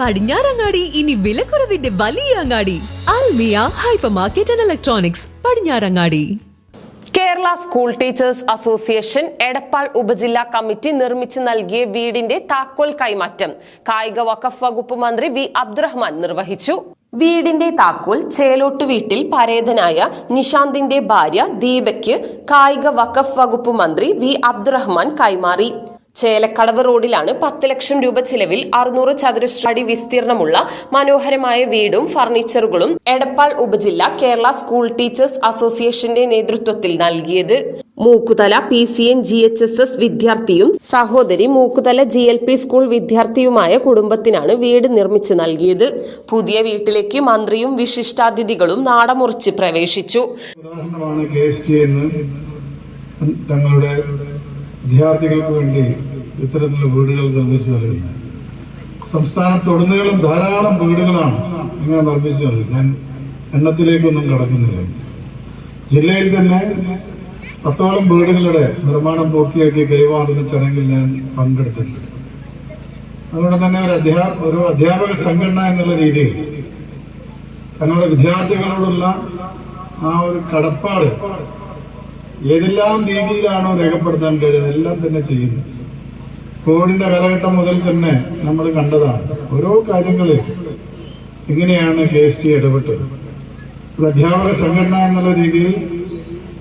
പടിഞ്ഞാറങ്ങാടി ഇനി വിലക്കുറവിന്റെ വലിയ അങ്ങാടി Almiya hyper market and electronics Padinjarangadi. Kerala school teachers association Edappal ഉപജില്ലാ കമ്മിറ്റി നിർമ്മിച്ചു നൽകിയ വീടിന്റെ താക്കോൽ കൈമാറ്റം കായിക വഖഫ് വകുപ്പ് മന്ത്രി വി അബ്ദുറഹ്മാൻ നിർവഹിച്ചു. വീടിന്റെ താക്കോൽ ചേലോട്ട് വീട്ടിൽ പരേതനായ നിഷാന്തിന്റെ ഭാര്യ ദീപയ്ക്ക് കായിക വഖഫ് വകുപ്പ് മന്ത്രി വി അബ്ദുറഹ്മാൻ കൈമാറി. ചേലക്കടവ് റോഡിലാണ് 10 ലക്ഷം രൂപ ചിലവിൽ 600 ചതുരശ്ര അടി വിസ്തീർണമുള്ള മനോഹരമായ വീടും ഫർണിച്ചറുകളും എടപ്പാൾ ഉപജില്ല കേരള സ്കൂൾ ടീച്ചേഴ്സ് അസോസിയേഷന്റെ നേതൃത്വത്തിൽ നൽകിയത്. മൂക്കുതല PCN GHSS വിദ്യാർത്ഥിയും സഹോദരി മൂക്കുതല GLP സ്കൂൾ വിദ്യാർത്ഥിയുമായ കുടുംബത്തിനാണ് വീട് നിർമ്മിച്ചു നൽകിയത്. പുതിയ വീട്ടിലേക്ക് മന്ത്രിയും വിശിഷ്ടാതിഥികളും നാടമുറിച്ച് പ്രവേശിച്ചു. വിദ്യാർത്ഥികൾക്ക് വേണ്ടി ഇത്തരത്തിലുള്ള വീടുകൾ നിർമ്മിച്ചു നൽകുന്നത് സംസ്ഥാനത്തുടനീളം ധാരാളം വീടുകളാണ് ഇങ്ങനെ നിർമ്മിച്ചു നൽകുന്നത്. ഞാൻ എണ്ണത്തിലേക്കൊന്നും കടക്കുന്നില്ല. ജില്ലയിൽ തന്നെ 10ഓളം വീടുകളുടെ നിർമ്മാണം പൂർത്തിയാക്കി കൈമാറുന്ന ചടങ്ങിൽ ഞാൻ പങ്കെടുത്തിട്ടുണ്ട്. അതുകൊണ്ട് തന്നെ ഒരു അധ്യാപക സംഘടന എന്നുള്ള രീതിയിൽ തങ്ങളുടെ വിദ്യാർത്ഥികളോടുള്ള ആ ഒരു കടപ്പാട് ഏതെല്ലാം രീതിയിലാണോ രേഖപ്പെടുത്താൻ കഴിയുന്നത് എല്ലാം തന്നെ ചെയ്യുന്നു. കോവിഡിന്റെ കാലഘട്ടം മുതൽ തന്നെ നമ്മൾ കണ്ടതാണ്. ഓരോ കാര്യങ്ങളിൽ ഇങ്ങനെയാണ് KST ഇടപെട്ടത്. ഒരു അധ്യാപക സംഘടന എന്നുള്ള രീതിയിൽ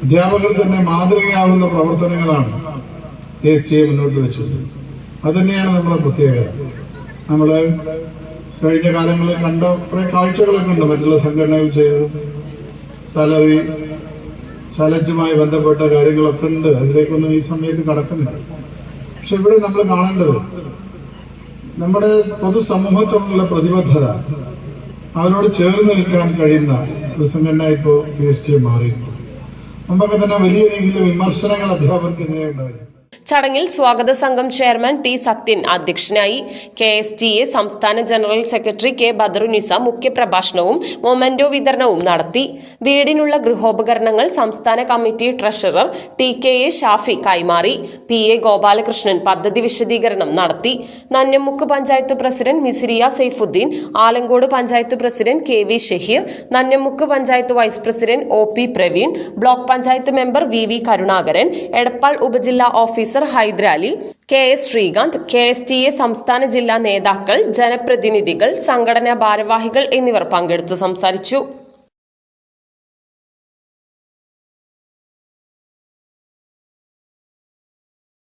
അധ്യാപകർ തന്നെ മാതൃകയാവുന്ന പ്രവർത്തനങ്ങളാണ് KST മുന്നോട്ട് വെച്ചത്. അതുതന്നെയാണ് നമ്മുടെ പ്രത്യേകത. നമ്മൾ കഴിഞ്ഞ കാലങ്ങളിൽ കണ്ട കുറെ കാഴ്ചകളൊക്കെ ഉണ്ട് മറ്റുള്ള സംഘടനകൾ ചെയ്തത്. സാലറി ചലഞ്ചുമായി ബന്ധപ്പെട്ട കാര്യങ്ങളൊക്കെ ഉണ്ട്. അതിലേക്കൊന്നും ഈ സമയത്ത് കടക്കുന്നില്ല. പക്ഷെ ഇവിടെ നമ്മൾ കാണേണ്ടത് നമ്മുടെ പൊതുസമൂഹത്തോടുള്ള പ്രതിബദ്ധത, അവരോട് ചേർന്ന് നിൽക്കാൻ കഴിയുന്ന ഒരു സംഘടന ഇപ്പോൾ KST മാറിയിട്ടുണ്ട്. മുമ്പൊക്കെ തന്നെ വലിയ രീതിയിൽ വിമർശനങ്ങൾ അധ്യാപകർക്കെതിരെ ഉണ്ടായിരുന്നു. ചടങ്ങിൽ സ്വാഗത സംഘം ചെയർമാൻ T സത്യൻ അധ്യക്ഷനായി. KSTA സംസ്ഥാന general secretary K Badarunnisa മുഖ്യപ്രഭാഷണവും memento വിതരണവും നടത്തി. വീടിനുള്ള ഗൃഹോപകരണങ്ങൾ സംസ്ഥാന കമ്മിറ്റി ട്രഷറർ TKA ഷാഫി കൈമാറി. PA ഗോപാലകൃഷ്ണൻ പദ്ധതി വിശദീകരണം നടത്തി. Nannamukku panchayat president Misiriya Saifuddeen, Alangode panchayat president KV Shaheer, Nannamukku panchayat vice president OP Praveen, block panchayat member VV Karunakaran, Edappal ഉപജില്ലാ officer Hyderali, KS Sreekanth, KSTA സംസ്ഥാന ജില്ലാ നേതാക്കൾ, ജനപ്രതിനിധികൾ, സംഘടനാ ഭാരവാഹികൾ എന്നിവർ പങ്കെടുത്ത് സംസാരിച്ചു.